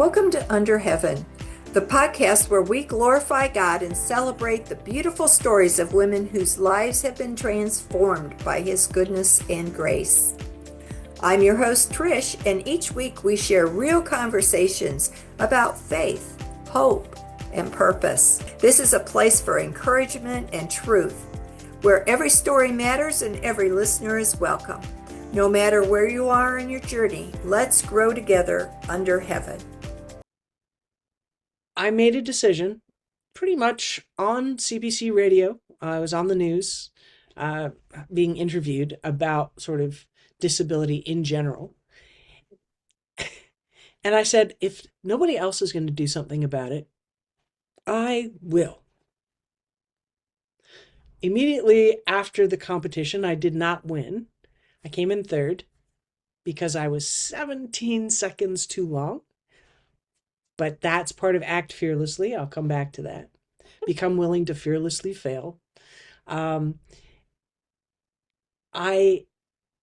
Welcome to Under Heaven, the podcast where we glorify God and celebrate the beautiful stories of women whose lives have been transformed by His goodness and grace. I'm your host, Trish, and each week we share real conversations about faith, hope, and purpose. This is a place for encouragement and truth, where every story matters and every listener is welcome. No matter where you are in your journey, let's grow together under heaven. I made a decision pretty much on CBC radio. I was on the news being interviewed about sort of disability in general. And I said, if nobody else is going to do something about it, I will. Immediately after the competition, I did not win. I came in third because I was 17 seconds too long. But that's part of Act Fearlessly. I'll come back to that. Become willing to fearlessly fail. I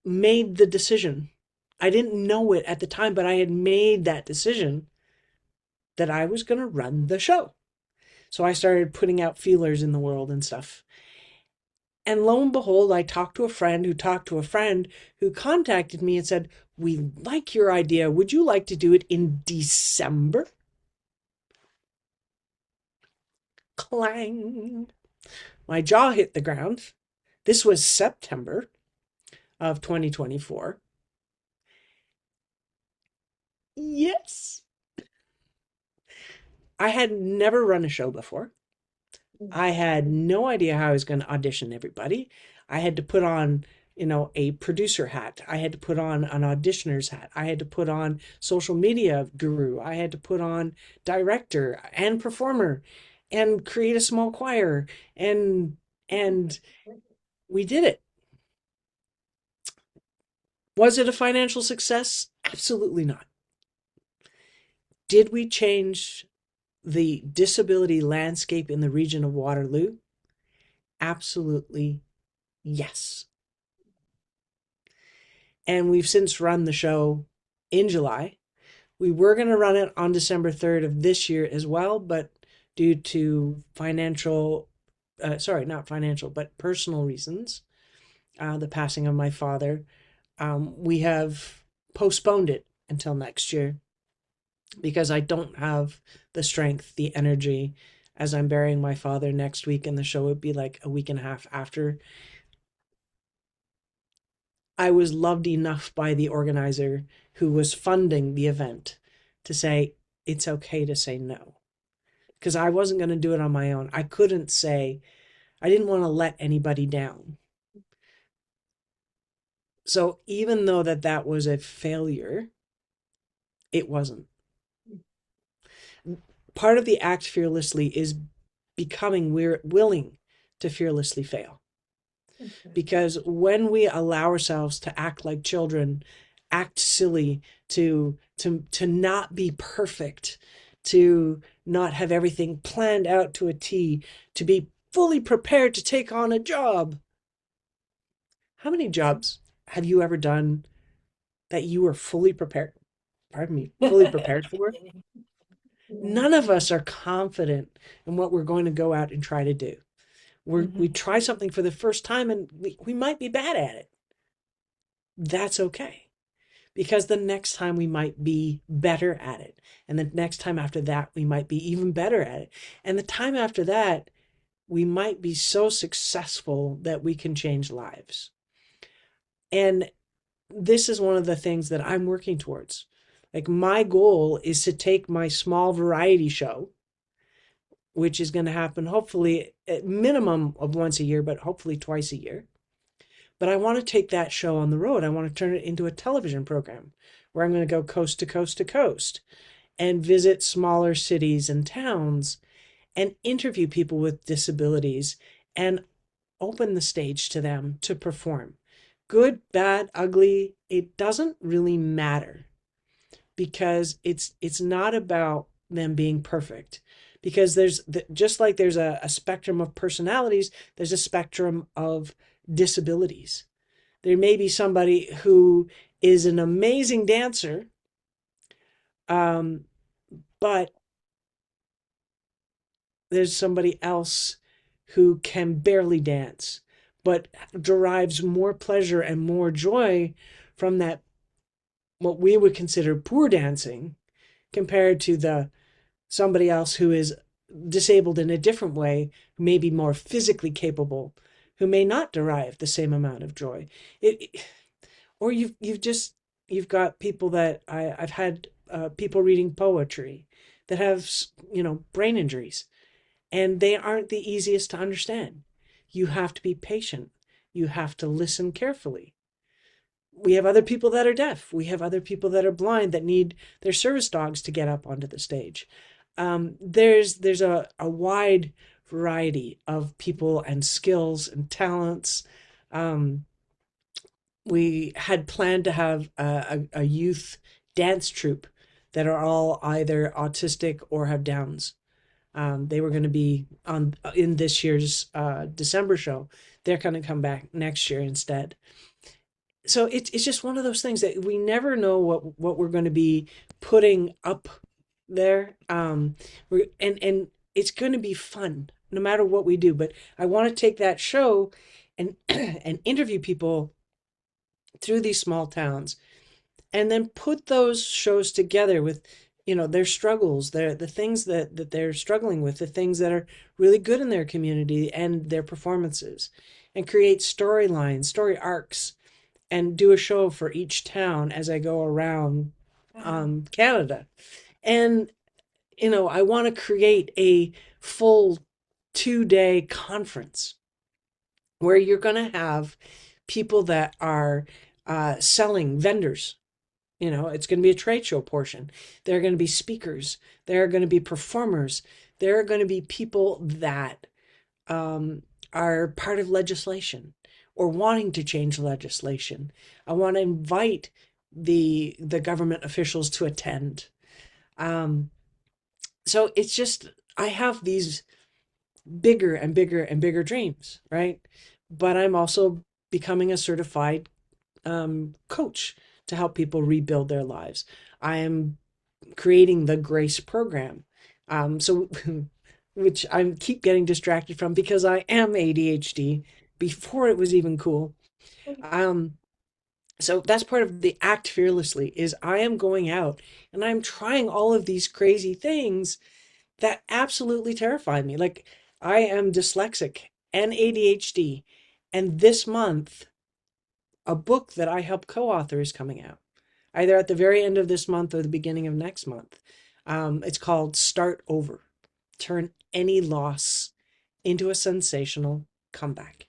made the decision. I didn't know it at the time, but I had made that decision that I was going to run the show. So I started putting out feelers in the world and stuff. And lo and behold, I talked to a friend who talked to a friend who contacted me and said, "We like your idea. Would you like to do it in December?" Clang. My jaw hit the ground. This was September of 2024. Yes. I had never run a show before. I had no idea how I was going to audition everybody. I had to put on, a producer hat. I had to put on an auditioner's hat. I had to put on social media guru. I had to put on director and performer and create a small choir. And we did it. Was it a financial success? Absolutely not. Did we change the disability landscape in the region of Waterloo? Absolutely yes. And we've since run the show in July. We were going to run it on December 3rd of this year as well, but due to not financial, but personal reasons, the passing of my father, we have postponed it until next year because I don't have the strength, the energy, as I'm burying my father next week, and the show would be like a week and a half after. I was loved enough by the organizer who was funding the event to say, it's okay to say no. Because I wasn't going to do it on my own. I couldn't say, I didn't want to let anybody down. So even though that was a failure, it wasn't. Part of the Act Fearlessly is becoming willing to fearlessly fail. Because when we allow ourselves to act like children, act silly, to not be perfect, to not have everything planned out to a T, to be fully prepared to take on a job. How many jobs have you ever done that you were fully prepared for? None of us are confident in what we're going to go out and try to do. We try something for the first time and we might be bad at it. That's okay. Because the next time we might be better at it. And the next time after that, we might be even better at it. And the time after that, we might be so successful that we can change lives. And this is one of the things that I'm working towards. Like, my goal is to take my small variety show, which is going to happen hopefully at minimum of once a year, but hopefully twice a year. But I want to take that show on the road. I want to turn it into a television program where I'm going to go coast to coast to coast and visit smaller cities and towns and interview people with disabilities and open the stage to them to perform. Good, bad, ugly, it doesn't really matter, because it's not about them being perfect. Because just like there's a spectrum of personalities, there's a spectrum of disabilities. There may be somebody who is an amazing dancer, but there's somebody else who can barely dance, but derives more pleasure and more joy from that, what we would consider poor dancing, compared to the somebody else who is disabled in a different way, who may be more physically capable, who may not derive the same amount of joy. Or you've got people that I've had people reading poetry that have brain injuries, and they aren't the easiest to understand. You have to be patient. You have to listen carefully. We have other people that are deaf. We have other people that are blind that need their service dogs to get up onto the stage. There's a wide variety of people and skills and talents. Um, we had planned to have a youth dance troupe that are all either autistic or have Downs. They were going to be on in this year's December show. They're going to come back next year instead. So it's just one of those things that we never know what we're going to be putting up there. And it's going to be fun no matter what we do. But I want to take that show and and interview people through these small towns, and then put those shows together with their struggles, the things that they're struggling with, the things that are really good in their community and their performances, and create storylines, story arcs, and do a show for each town as I go around Canada. And I want to create a full 2-day conference where you're going to have people that are selling, vendors. It's going to be a trade show portion. There are going to be speakers. There are going to be performers. There are going to be people that are part of legislation or wanting to change legislation. I want to invite the government officials to attend. So it's just, I have these bigger and bigger and bigger dreams, right? But I'm also becoming a certified coach to help people rebuild their lives. I am creating the Grace program. So which I keep getting distracted from because I am ADHD before it was even cool. Um, so that's part of the act fearlessly is I am going out and I'm trying all of these crazy things that absolutely terrify me. Like I am dyslexic and ADHD, and this month a book that I help co-author is coming out, either at the very end of this month or the beginning of next month. It's called Start Over. Turn any loss into a sensational comeback.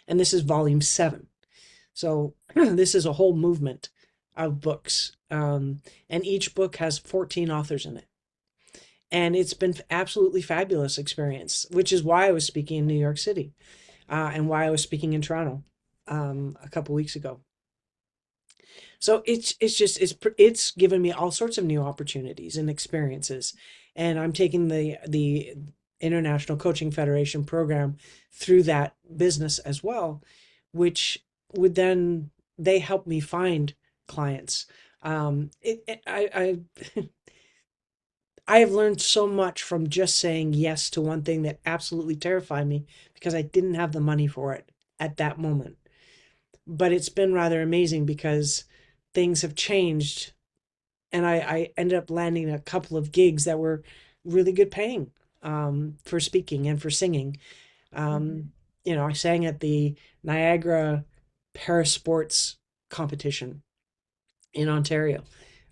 And this is volume 7. So this is a whole movement of books. And each book has 14 authors in it. And it's been absolutely fabulous experience, which is why I was speaking in New York City and why I was speaking in Toronto a couple weeks ago. So it's given me all sorts of new opportunities and experiences, and I'm taking the International Coaching Federation program through that business as well, which would then they help me find clients. I I have learned so much from just saying yes to one thing that absolutely terrified me because I didn't have the money for it at that moment. But it's been rather amazing because things have changed, and I ended up landing a couple of gigs that were really good paying for speaking and for singing. I sang at the Niagara Parasports competition in Ontario,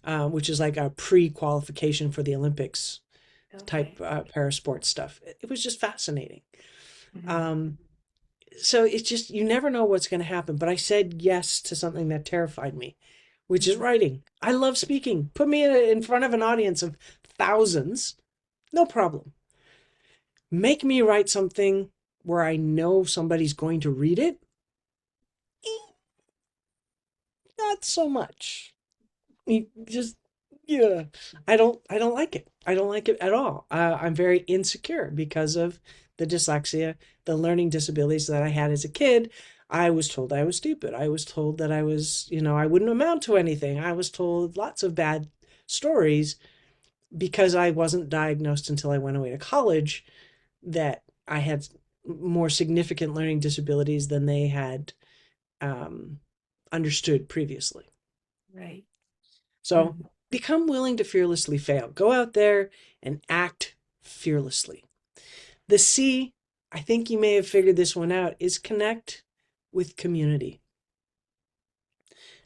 which is like a pre-qualification for the Olympics type parasport stuff. It was just fascinating. So it's just, you never know what's going to happen. But I said yes to something that terrified me, which is writing. I love speaking. Put me in front of an audience of thousands, no problem. Make me write something where I know somebody's going to read it. Not so much. Just yeah, I don't like it. I don't like it at all. I'm very insecure because of the dyslexia, the learning disabilities that I had as a kid. I was told I was stupid. I was told that I was, I wouldn't amount to anything. I was told lots of bad stories, because I wasn't diagnosed until I went away to college, that I had more significant learning disabilities than they had um, understood previously. Right. So become willing to fearlessly fail. Go out there and act fearlessly. The C, I think you may have figured this one out, is connect with community.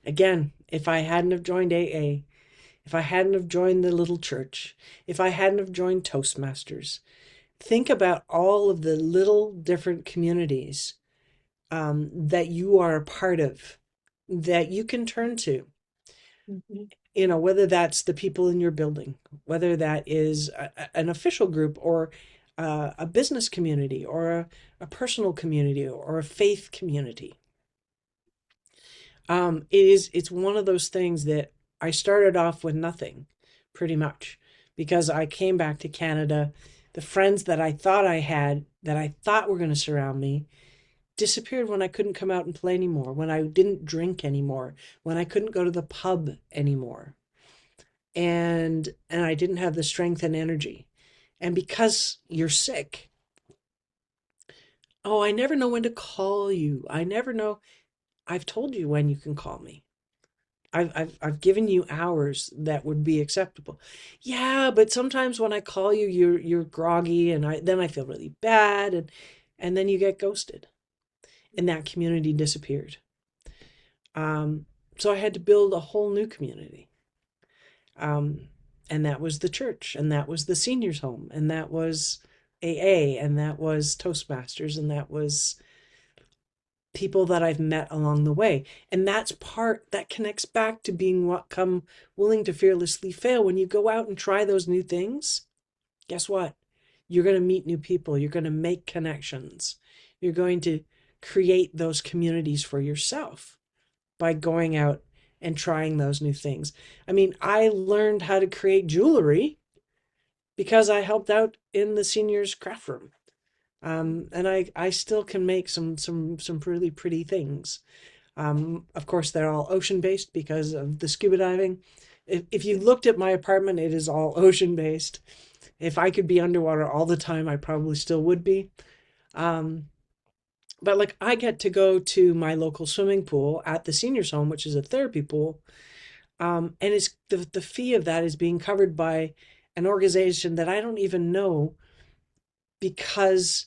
Again, if I hadn't have joined AA, if I hadn't have joined the little church, if I hadn't have joined Toastmasters, think about all of the little different communities that you are a part of, that you can turn to. Mhm. Whether that's the people in your building, whether that is an official group or a business community or a personal community or a faith community. It's one of those things that I started off with nothing, pretty much, because I came back to Canada. The friends that I thought I had, that I thought were going to surround me, disappeared when I couldn't come out and play anymore, when I didn't drink anymore, when I couldn't go to the pub anymore. And I didn't have the strength and energy. And because you're sick, oh, I never know when to call you. I never know. I've told you when you can call me. I've given you hours that would be acceptable. Yeah, but sometimes when I call you, you're groggy, and then I feel really bad, and then you get ghosted, and that community disappeared. Um, so I had to build a whole new community. Um, and that was the church, and that was the seniors home, and that was AA, and that was Toastmasters, and that was people that I've met along the way. And that's part that connects back to being willing to fearlessly fail. When you go out and try those new things, guess what? You're going to meet new people. You're going to make connections. You're going to create those communities for yourself by going out and trying those new things. I mean, I learned how to create jewelry because I helped out in the seniors craft room. And I still can make some really pretty things. Of course, they're all ocean based because of the scuba diving. If you looked at my apartment, it is all ocean based. If I could be underwater all the time, I probably still would be. Um, but like I get to go to my local swimming pool at the seniors home, which is a therapy pool. And it's the fee of that is being covered by an organization that I don't even know, because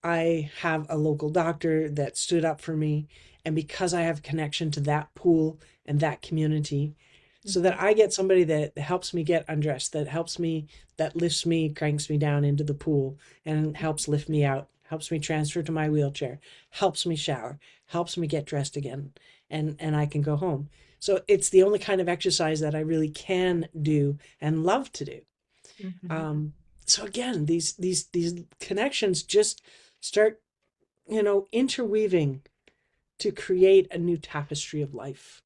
I have a local doctor that stood up for me, and because I have connection to that pool and that community, so that I get somebody that helps me get undressed, that lifts me, cranks me down into the pool, and helps lift me out, helps me transfer to my wheelchair, helps me shower, helps me get dressed again, and I can go home. So it's the only kind of exercise that I really can do and love to do. Mhm. Um, so again, these connections just start, interweaving to create a new tapestry of life.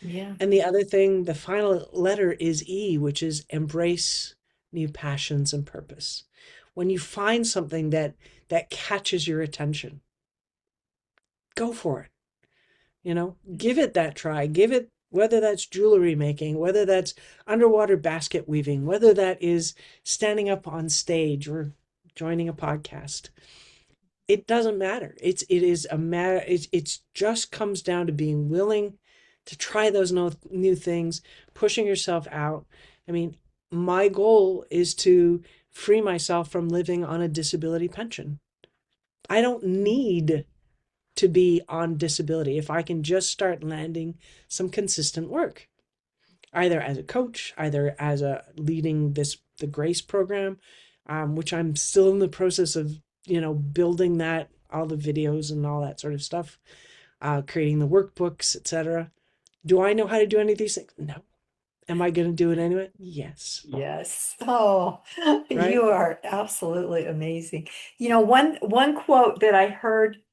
Yeah. And the other thing, the final letter is E, which is embrace new passions and purpose. When you find something that catches your attention, go for it. Give it that try. Give it, whether that's jewelry making, whether that's underwater basket weaving, whether that is standing up on stage or joining a podcast. It doesn't matter. It is a matter. It's just comes down to being willing to try those new things, pushing yourself out. I mean, my goal is to free myself from living on a disability pension. I don't need to be on disability if I can just start landing some consistent work, either as a coach, either as a leading the Grace program, which I'm still in the process of, building that, all the videos and all that sort of stuff, creating the workbooks, etc. Do I know how to do any of these things? No. Am I going to do it anyway? Yes. Yes. Oh, Right? you are absolutely amazing. One quote that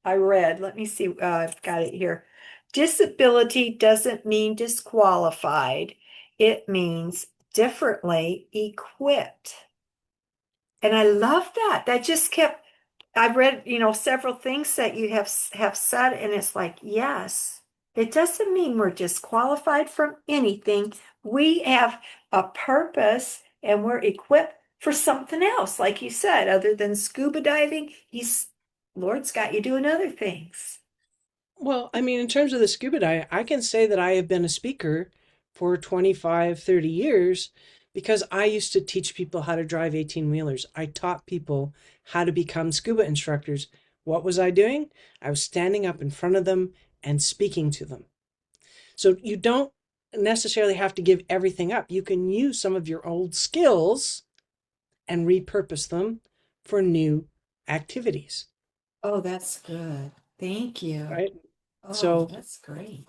I read, let me see, I've got it here. Disability doesn't mean disqualified. It means differently equipped. And I love that. That just kept, I've read, several things that you have said, and it's like, yes, it doesn't mean we're disqualified from anything. We have a purpose and we're equipped for something else. Like you said, other than scuba diving, Lord's got you doing other things. Well, I mean, in terms of the scuba dive, I can say that I have been a speaker for 25, 30 years because I used to teach people how to drive 18-wheelers. I taught people how to become scuba instructors. What was I doing? I was standing up in front of them and speaking to them. So you don't necessarily have to give everything up. You can use some of your old skills and repurpose them for new activities, Oh, that's good. Thank you. right? Oh, So, that's great.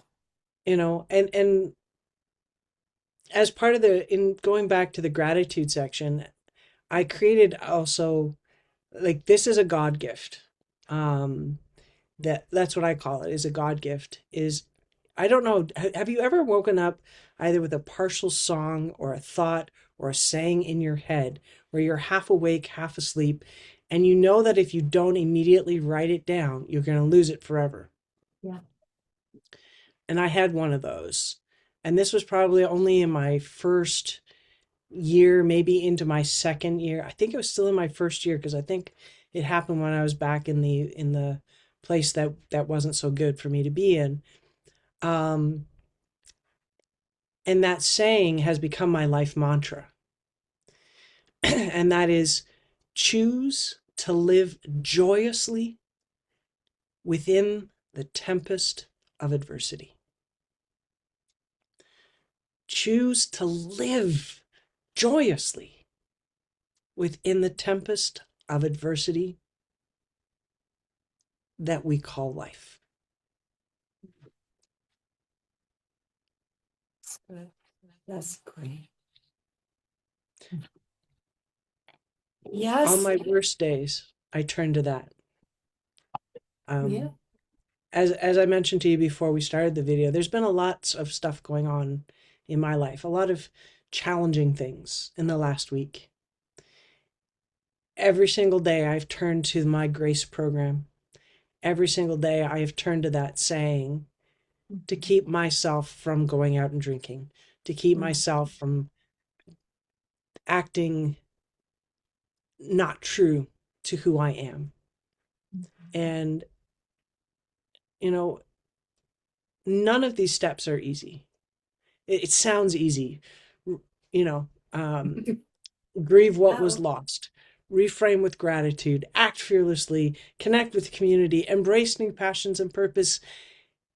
and as part of in going back to the gratitude section, I created also, like, this is a God gift. Um, that's what I call it, is a God gift. Is I don't know, have you ever woken up either with a partial song or a thought or a saying in your head where you're half awake, half asleep, and you know that if you don't immediately write it down, you're going to lose it forever? Yeah. And I had one of those. And this was probably only in my first year, maybe into my second year. I think it was still in my first year because I think it happened when I was back in the place that wasn't so good for me to be in. Um, and that saying has become my life mantra. And that is, choose to live joyously within the tempest of adversity. Choose to live joyously within the tempest of adversity that we call life. That's good. That's great. On Yes. my worst days, I turn to that. Yeah. Um, as I mentioned to you before we started the video, there's been a lot of stuff going on in my life, a lot of challenging things in the last week. Every single day, I've turned to my grace program. Every single day, I have turned to that saying to keep myself from going out and drinking, to keep myself from acting not true to who I am. And, you know, none of these steps are easy. It sounds easy, you know, grieve what was Oh, lost, reframe with gratitude, act fearlessly, connect with community, embrace new passions and purpose.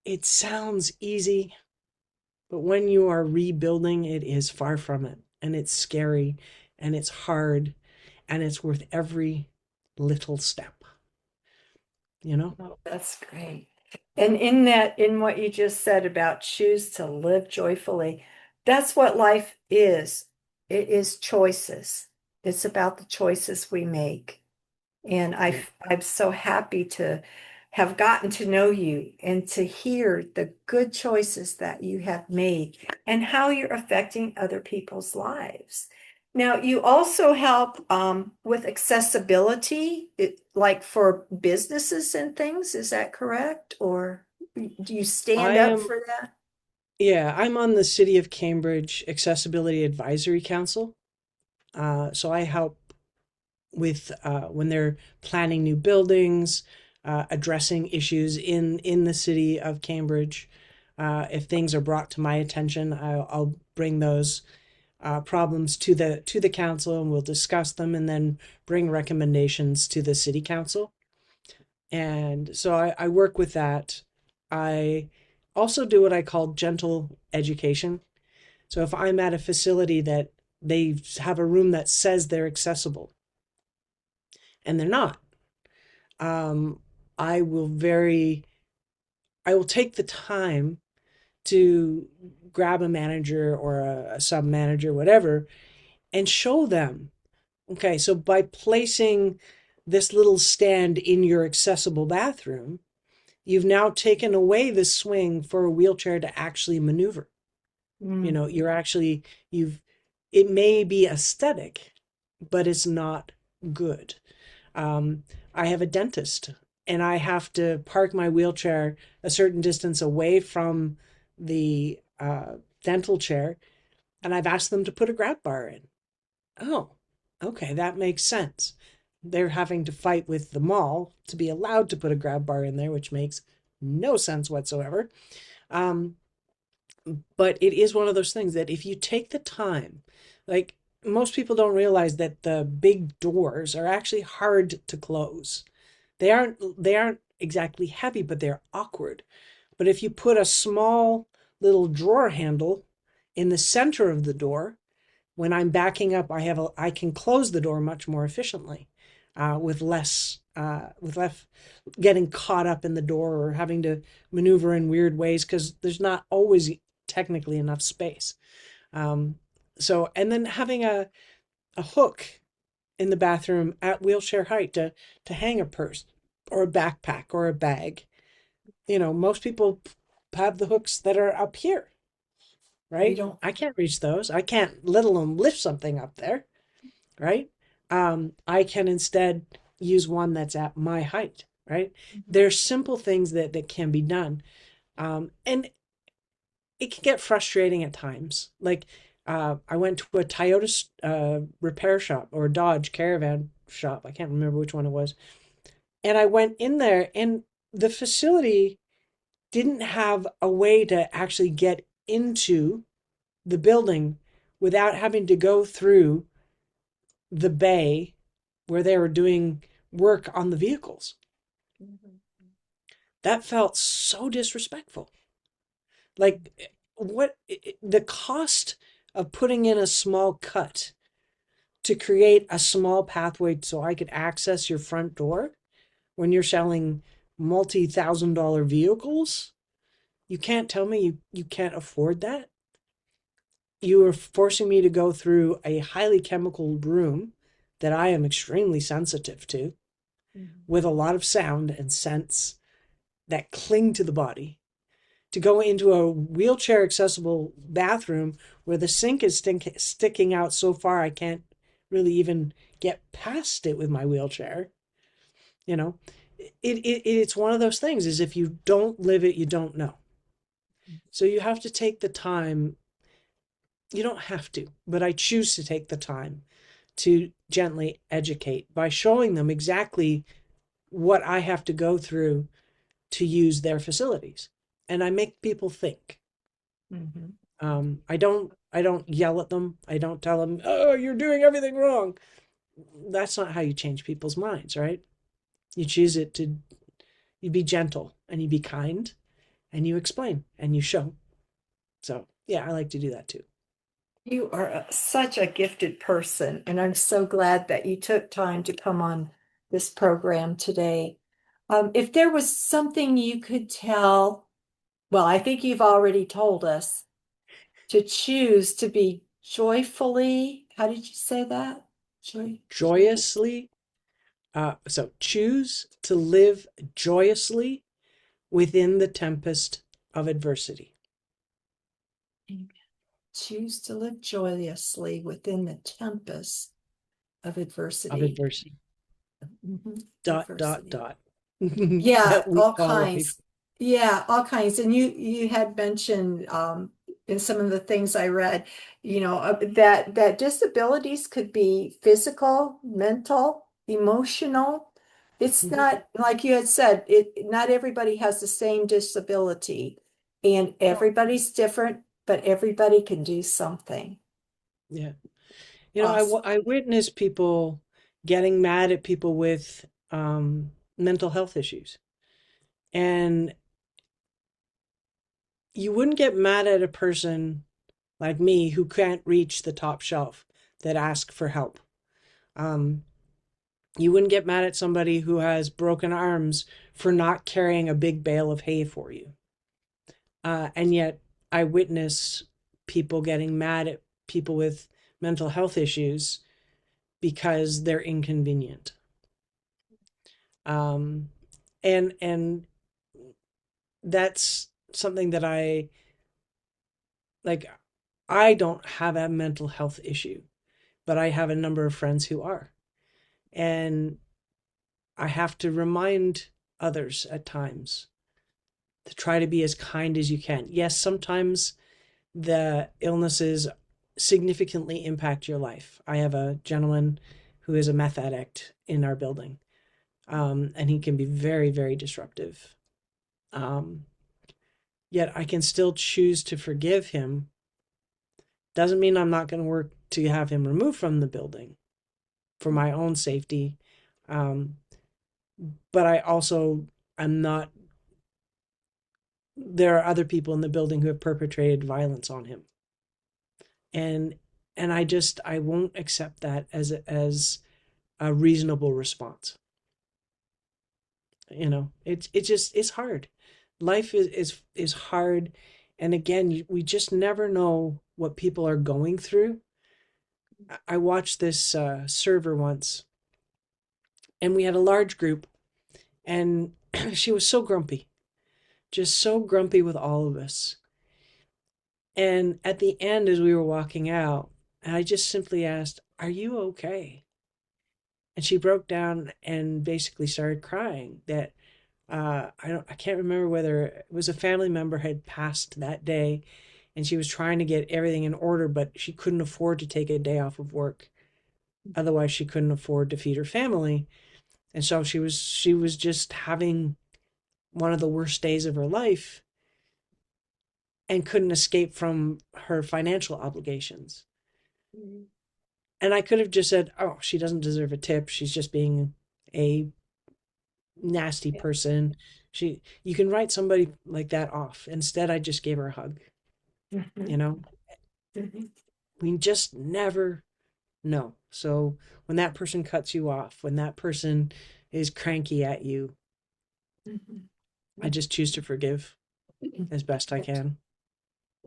It sounds easy, but when you are rebuilding, it is far from it. And it's scary and it's hard and it's worth every little step, you know? oh, that's great. And in what you just said about choose to live joyfully, that's what life is. It is choices. It's about the choices we make. And Yeah. I'm so happy to have gotten to know you and to hear the good choices that you have made and how you're affecting other people's lives. Now, you also help with accessibility, like for businesses and things. Is that correct? Or do you stand I up am, for that? yeah, I'm on the City of Cambridge Accessibility Advisory Council. So I help with when they're planning new buildings, addressing issues in the city of Cambridge. If things are brought to my attention, I'll bring those problems to the council, and we'll discuss them, and then bring recommendations to the city council. And so I work with that. I also do what I call gentle education. So if I'm at a facility that they have a room that says they're accessible and they're not, um, I will very I will take the time to grab a manager or a sub manager, whatever, and show them. Okay, so by placing this little stand in your accessible bathroom, you've now taken away the swing for a wheelchair to actually maneuver. You Mm. know, you're actually, you've, it may be aesthetic, but it's not good. Um, I have a dentist and I have to park my wheelchair a certain distance away from the dental chair. And I've asked them to put a grab bar in. Oh, okay, that makes sense. They're having to fight with the mall to be allowed to put a grab bar in there, which makes no sense whatsoever. Um, but it is one of those things that if you take the time, like most people don't realize that the big doors are actually hard to close. They aren't exactly heavy, but they're awkward. But if you put a small little drawer handle in the center of the door, when I'm backing up, I can close the door much more efficiently, with less getting caught up in the door or having to maneuver in weird ways because there's not always technically enough space. Um, and then having a hook in the bathroom at wheelchair height to hang a purse or a backpack or a bag. Most people have the hooks that are up here, We right? don't. I can't reach those. I can't, let alone lift something up there, right? I can instead use one that's at my height, right? There's simple things that can be done. And it can get frustrating at times. Like, I went to a Toyota repair shop or a Dodge Caravan shop. I can't remember which one it was. And I went in there, and the facility didn't have a way to actually get into the building without having to go through the bay where they were doing work on the vehicles. That felt so disrespectful. Like, what the cost of putting in a small cut to create a small pathway so I could access your front door when you're selling multi-thousand-dollar vehicles? You can't tell me you can't afford that. You are forcing me to go through a highly chemical room that I am extremely sensitive to, with a lot of sound and scents that cling to the body, to go into a wheelchair accessible bathroom where the sink is sticking out so far I can't really even get past it with my wheelchair. You know, it's one of those things is if you don't live it, you don't know. So you have to take the time. You don't have to, but I choose to take the time to gently educate by showing them exactly what I have to go through to use their facilities. And I make people think. Mm-hmm. I don't yell at them. I don't tell them, "Oh, you're doing everything wrong." That's not how you change people's minds, right? You choose it to you be gentle and you be kind and you explain and you show. So, yeah, I like to do that too. You are such a gifted person, and I'm so glad that you took time to come on this program today. If there was something you could tell, well, I think you've already told us to choose to be joyfully, how did you say that? Joy. Joyously, so choose to live joyously within the tempest of adversity. Choose to live joyously within the tempest of Of adversity. adversity. Dot, dot, Adversity. dot. Yeah, That we all call life. kinds. Yeah, all kinds. And you had mentioned in some of the things I read, that disabilities could be physical, mental, emotional. It's Mhm. not like you had said, not everybody has the same disability, and No. everybody's different, but everybody can do something. Yeah. Awesome. I witness people getting mad at people with mental health issues. And you wouldn't get mad at a person like me who can't reach the top shelf that ask for help. Um, you wouldn't get mad at somebody who has broken arms for not carrying a big bale of hay for you. And yet I witness people getting mad at people with mental health issues because they're inconvenient. Um, and that's something that I like. I don't have a mental health issue, but I have a number of friends who are. And I have to remind others at times to try to be as kind as you can. Yes, sometimes the illnesses significantly impact your life. I have a gentleman who is a meth addict in our building, and he can be very, very disruptive. Um, Yet I can still choose to forgive him. Doesn't mean I'm not going to work to have him removed from the building for my own safety. Um, but I also am not, there are other people in the building who have perpetrated violence on him. And I won't accept that as a reasonable response. It's hard. Life is hard. And again, we just never know what people are going through. I watched this server once, and we had a large group, and she was so grumpy, just so grumpy with all of us. And at the end, as we were walking out, I just simply asked, "Are you okay?" And she broke down and basically started crying. That I can't remember whether it was a family member had passed that day, and she was trying to get everything in order, but she couldn't afford to take a day off of work. Otherwise, she couldn't afford to feed her family. And so she was just having one of the worst days of her life and couldn't escape from her financial obligations. Mm-hmm. And I could have just said, "Oh, she doesn't deserve a tip. She's just being a nasty Yeah. person." You can write somebody like that off. Instead, I just gave her a hug. Mm-hmm. You know, Mm-hmm. we just never know. So when that person cuts you off, when that person is cranky at you, I just choose to forgive as best I Mm-hmm. can.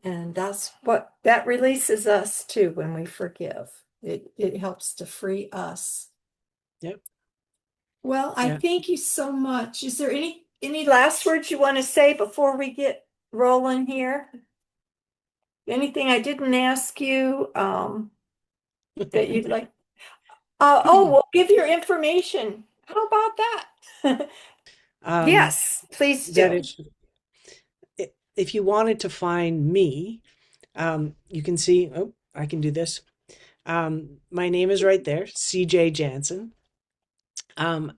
And that's what that releases us too when we forgive. It helps to free us. Yep. Well, I Yeah. thank you so much. Is there any last words you want to say before we get rolling here? Anything I didn't ask you that you'd like? Well, give your information. How about that? um, Yes, please that do. if you wanted to find me, you can see. Oh, I can do this. My name is right there, CJ Janzen.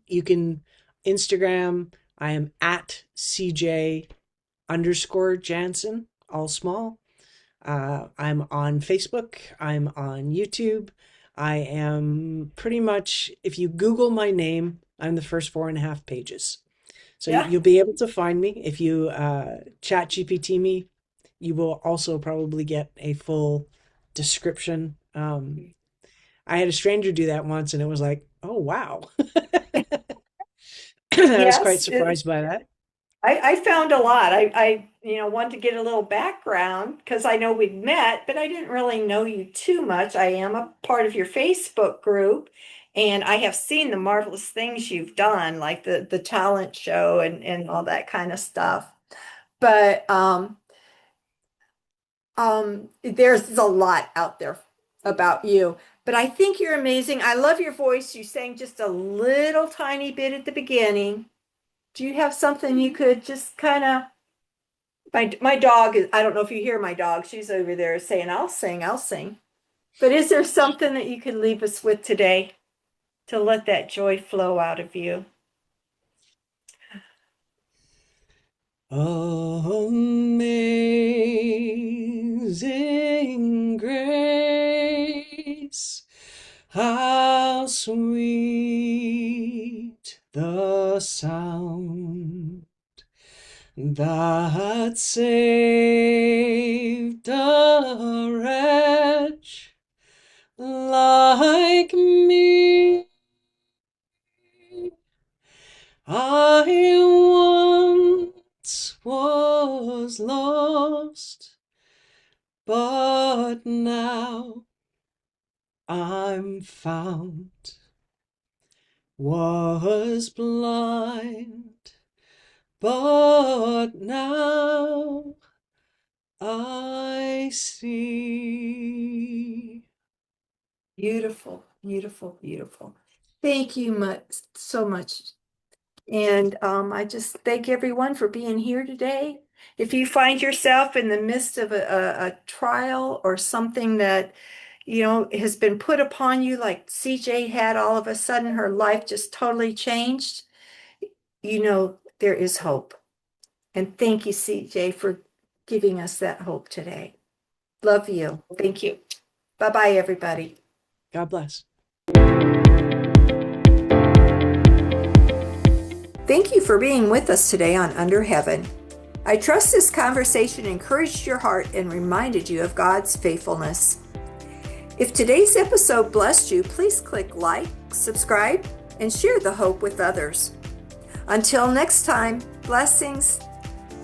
You can Instagram. I am at CJ underscore Jansen, all small. I'm on Facebook. I'm on YouTube. I am pretty much, if you Google my name, I'm the first 4.5 pages. So Yeah. you'll be able to find me. If you chat GPT me, you will also probably get a full description. I had a stranger do that once and it was like, oh, wow. I was quite Yes, surprised by that. I found a lot. I wanted to get a little background because I know we'd met, but I didn't really know you too much. I am a part of your Facebook group, and I have seen the marvelous things you've done, like the talent show and all that kind of stuff. But there's a lot out there about you. But I think you're amazing. I love your voice. You sang just a little tiny bit at the beginning. Do you have something you could just kind of my dog is, I don't know if you hear my dog. She's over there saying, I'll sing, I'll sing. But is there something that you could leave us with today to let that joy flow out of you? Amazing grace, how sweet the sound that saved a wretch like me. I once was lost, but now I'm found. Was blind, but now I see. Beautiful, beautiful, beautiful. Thank you so much. And I just thank everyone for being here today. If you find yourself in the midst of a trial or something that, has been put upon you, like CJ had, all of a sudden her life just totally changed, there is hope. And thank you, CJ, for giving us that hope today. Love you. Thank you. Bye-bye, everybody. God bless. Thank you for being with us today on Under Heaven. I trust this conversation encouraged your heart and reminded you of God's faithfulness. If today's episode blessed you, please click like, subscribe, and share the hope with others. Until next time, blessings.